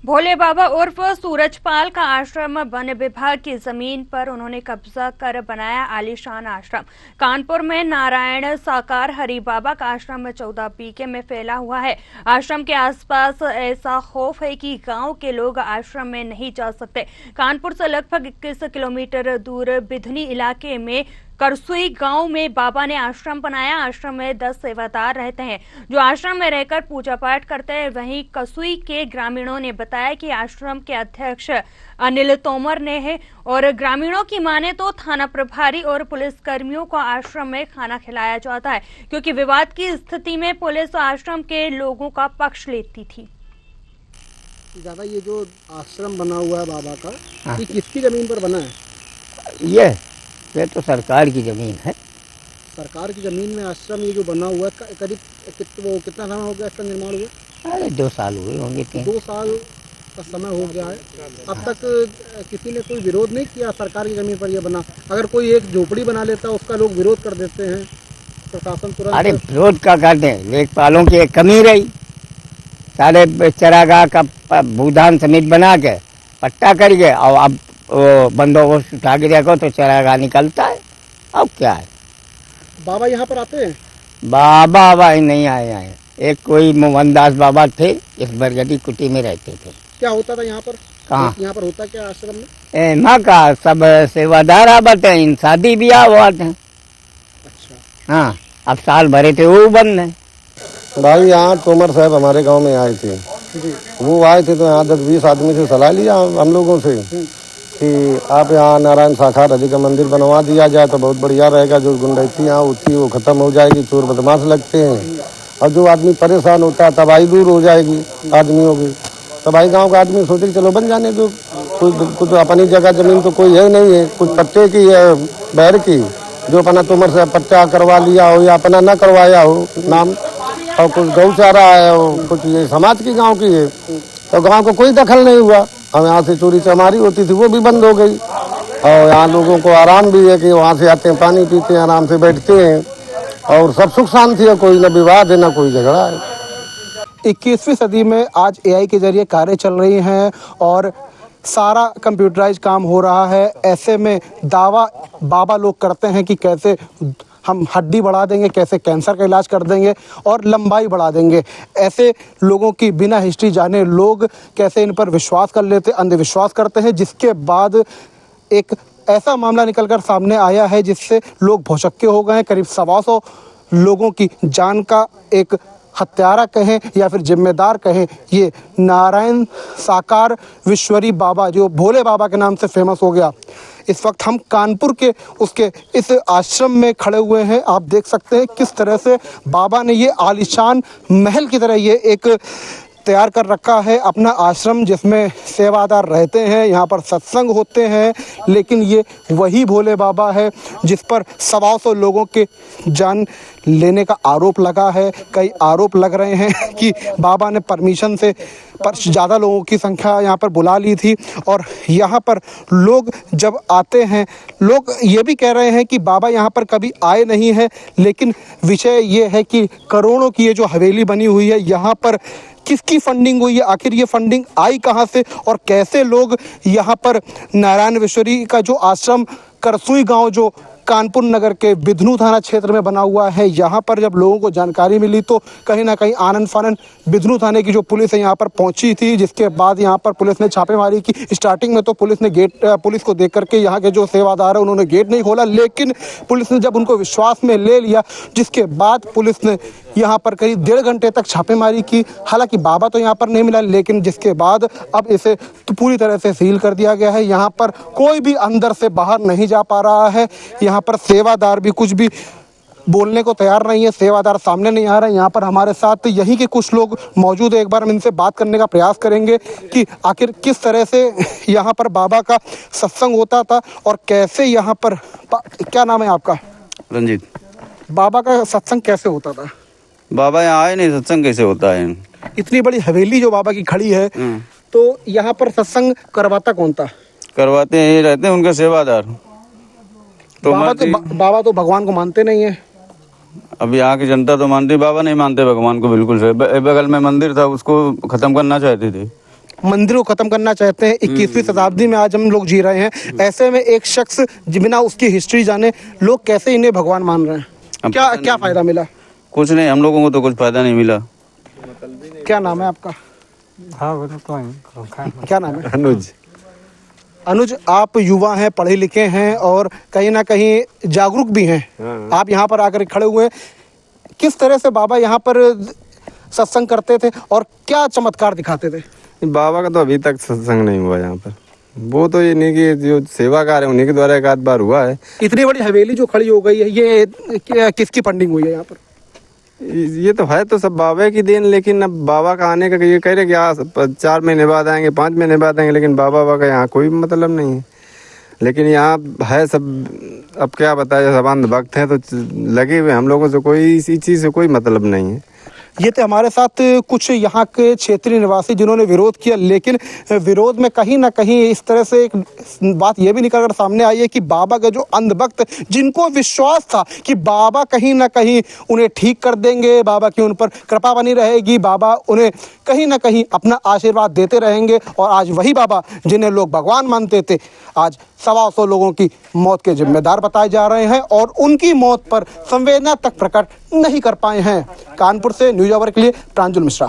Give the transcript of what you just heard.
भोले बाबा उर्फ सूरजपाल का आश्रम वन विभाग की जमीन पर उन्होंने कब्जा कर बनाया आलीशान आश्रम। कानपुर में नारायण साकार हरि बाबा का आश्रम 14 बीघे में फैला हुआ है। आश्रम के आसपास ऐसा खौफ है कि गांव के लोग आश्रम में नहीं जा सकते। कानपुर से लगभग 21 किलोमीटर दूर बिधनी इलाके में करसुई गांव में बाबा ने आश्रम बनाया। आश्रम में 10 सेवादार रहते हैं जो आश्रम में रहकर पूजा पाठ करते हैं। वहीं कसुई के ग्रामीणों ने बताया कि आश्रम के अध्यक्ष अनिल तोमर ने है और ग्रामीणों की माने तो थाना प्रभारी और पुलिस कर्मियों को आश्रम में खाना खिलाया जाता है, क्योंकि विवाद की स्थिति में पुलिस आश्रम के लोगों का पक्ष लेती थी। दादा, ये जो आश्रम बना हुआ है बाबा का, ये किसकी जमीन पर बना है? ये तो सरकार की जमीन है। सरकार की जमीन में आश्रम ये जो बना हुआ है, करीब कितना समय हो गया इसका निर्माण हुआ? अरे 2 साल हुए होंगे। 2 साल का समय हो गया है। अब तक किसी ने कोई विरोध नहीं किया सरकार की जमीन पर यह बना? अगर कोई एक झोपड़ी बना लेता उसका लोग विरोध कर देते हैं, प्रशासन तुरंत। अरे विरोध का करते हैं, लेखपालों की एक कमी रही। सारे चरागाह का भूदान समिति बना के पट्टा कर गए और अब बंदोबस्त उठा के देखो तो चरागाह निकलता है। अब क्या है? बाबा यहाँ पर आते हैं? बाबा नहीं आए। एक कोई मोहनदास बाबा थे, इस बरगदी कुटी में रहते थे। क्या होता था यहाँ पर? कहाँ यहाँ पर होता क्या आश्रम में? माँ का सब सेवादार आते हैं, शादी ब्याह हुआते हैं। अच्छा। हाँ, अब साल भरे थे वो बंद है। भाई यहाँ तोमर साहब हमारे गांव में आए थे। वो आए थे तो यहाँ 10-20 आदमी से सलाह लिया हम लोगों से कि आप यहाँ नारायण साकार हरि का मंदिर बनवा दिया जाए तो बहुत बढ़िया रहेगा। जो गुंडैती यहाँ होती है वो खत्म हो जाएगी, चोर बदमाश लगते हैं और जो आदमी परेशान होता है तबाही दूर हो जाएगी आदमियों की। तो भाई गाँव का आदमी सोचे चलो बन जाने दो। कुछ अपनी जगह जमीन तो कोई है नहीं है, कुछ पट्टे की है बैर की, जो अपना तोमर से पट्टा करवा लिया हो या अपना न करवाया हो नाम, और कुछ गौचारा है और कुछ ये समाज की गांव की है। तो गांव को कोई दखल नहीं हुआ। अब यहाँ से चोरी चमारी होती थी वो भी बंद हो गई और यहाँ लोगों को आराम भी है कि वहाँ से आते हैं, पानी पीते हैं, आराम से बैठते हैं और सब सुख शांति है। कोई न विवाद है न कोई झगड़ा है। 21वीं सदी में आज AI के जरिए कार्य चल रही हैं और सारा कंप्यूटराइज काम हो रहा है। ऐसे में दावा बाबा लोग करते हैं कि कैसे हम हड्डी बढ़ा देंगे, कैसे कैंसर का इलाज कर देंगे और लंबाई बढ़ा देंगे। ऐसे लोगों की बिना हिस्ट्री जाने लोग कैसे इन पर विश्वास कर लेते, अंधविश्वास करते हैं, जिसके बाद एक ऐसा मामला निकलकर सामने आया है जिससे लोग भौचक्के हो गए हैं। करीब 125 लोगों की जान का एक हत्यारा कहें या फिर जिम्मेदार कहें, ये नारायण साकार विश्वरी बाबा जो भोले बाबा के नाम से फेमस हो गया। इस वक्त हम कानपुर के उसके इस आश्रम में खड़े हुए हैं। आप देख सकते हैं किस तरह से बाबा ने ये आलीशान महल की तरह ये एक तैयार कर रखा है अपना आश्रम, जिसमें सेवादार रहते हैं, यहाँ पर सत्संग होते हैं। लेकिन ये वही भोले बाबा है जिस पर 125 लोगों के जान लेने का आरोप लगा है। कई आरोप लग रहे हैं कि बाबा ने परमिशन से पर ज़्यादा लोगों की संख्या यहाँ पर बुला ली थी और यहाँ पर लोग जब आते हैं, लोग ये भी कह रहे हैं कि बाबा यहाँ पर कभी आए नहीं हैं। लेकिन विषय ये है कि करोड़ों की ये जो हवेली बनी हुई है, यहाँ पर किसकी फंडिंग हुई है, आखिर ये फंडिंग आई कहाँ से और कैसे लोग यहाँ पर नारायण विश्वरी का जो आश्रम करसुई गांव जो कानपुर नगर के बिधनू थाना क्षेत्र में बना हुआ है, यहाँ पर जब लोगों को जानकारी मिली तो कहीं ना कहीं आनन फानन बिधनू थाने की जो पुलिस है यहाँ पर पहुंची थी, जिसके बाद यहाँ पर पुलिस ने छापेमारी की। स्टार्टिंग में तो पुलिस ने पुलिस को देख करके यहाँ के जो सेवादार है उन्होंने गेट नहीं खोला, लेकिन पुलिस ने जब उनको विश्वास में ले लिया, जिसके बाद पुलिस ने यहाँ पर करीब 1.5 घंटे तक छापेमारी की। हालांकि बाबा तो यहाँ पर नहीं मिला, लेकिन जिसके बाद अब इसे तो पूरी तरह से सील कर दिया गया है। यहाँ पर कोई भी अंदर से बाहर नहीं जा पा रहा है। यहाँ पर सेवादार भी कुछ भी बोलने को तैयार नहीं है, सेवादार सामने नहीं आ रहे हैं। यहाँ पर हमारे साथ यहीं के कुछ लोग मौजूद है, एक बार हम इनसे बात करने का प्रयास करेंगे कि आखिर किस तरह से यहाँ पर बाबा का सत्संग होता था और कैसे यहाँ पर क्या नाम है आपका? रंजीत। बाबा का सत्संग कैसे होता था? बाबा यहाँ आए नहीं, सत्संग कैसे होता है? इतनी बड़ी हवेली जो बाबा की खड़ी है, तो यहाँ पर सत्संग करवाता कौन था? करवाते हैं, ये रहते हैं उनके सेवादार। तो बाबा तो भगवान को मानते नहीं है। अब यहाँ की जनता तो मानती, बाबा नहीं मानते भगवान को बिल्कुल से। बगल में मंदिर था, उसको खत्म करना चाहती थी। मंदिर को खत्म करना चाहते हैं। 21वीं शताब्दी में आज हम लोग जी रहे हैं, ऐसे में एक शख्स बिना उसकी हिस्ट्री जाने लोग कैसे इन्हें भगवान मान रहे हैं? अब क्या पता क्या नहीं। फायदा मिला? कुछ नहीं, हम लोगों को तो कुछ फायदा नहीं मिला। क्या नाम है आपका? क्या नाम है? अनुज। अनुज, आप युवा हैं, पढ़े लिखे हैं और कहीं ना कहीं जागरूक भी हैं। आप यहाँ पर आकर खड़े हुए हैं। किस तरह से बाबा यहाँ पर सत्संग करते थे और क्या चमत्कार दिखाते थे? बाबा का तो अभी तक सत्संग नहीं हुआ यहाँ पर। वो तो ये नहीं कि जो सेवाकार है उन्हीं के द्वारा एक आध बार हुआ है। इतनी बड़ी हवेली जो खड़ी हो गई है, ये किसकी फंडिंग हुई है यहाँ पर? ये तो है तो सब बाबा की देन, लेकिन अब बाबा का आने का ये कह रहे कि 4 महीने बाद आएंगे, 5 महीने बाद आएंगे, लेकिन बाबा का यहाँ कोई मतलब नहीं है। लेकिन यहाँ है सब, अब क्या बताया, सब अंध भक्त हैं तो लगे हुए, हम लोगों से कोई इसी चीज़ से कोई मतलब नहीं है। ये थे हमारे साथ कुछ यहाँ के क्षेत्रीय निवासी जिन्होंने विरोध किया, लेकिन विरोध में कहीं ना कहीं इस तरह से एक बात ये भी निकल कर सामने आई है कि बाबा के जो अंधभक्त, जिनको विश्वास था कि बाबा कहीं ना कहीं उन्हें ठीक कर देंगे, बाबा की उन पर कृपा बनी रहेगी, बाबा उन्हें कहीं ना कहीं अपना आशीर्वाद देते रहेंगे, और आज वही बाबा जिन्हें लोग भगवान मानते थे आज 125 लोगों की मौत के जिम्मेदार बताए जा रहे हैं और उनकी मौत पर संवेदना तक प्रकट नहीं कर पाए हैं। कानपुर से न्यूज़ आवर के लिए प्रांजल मिश्रा।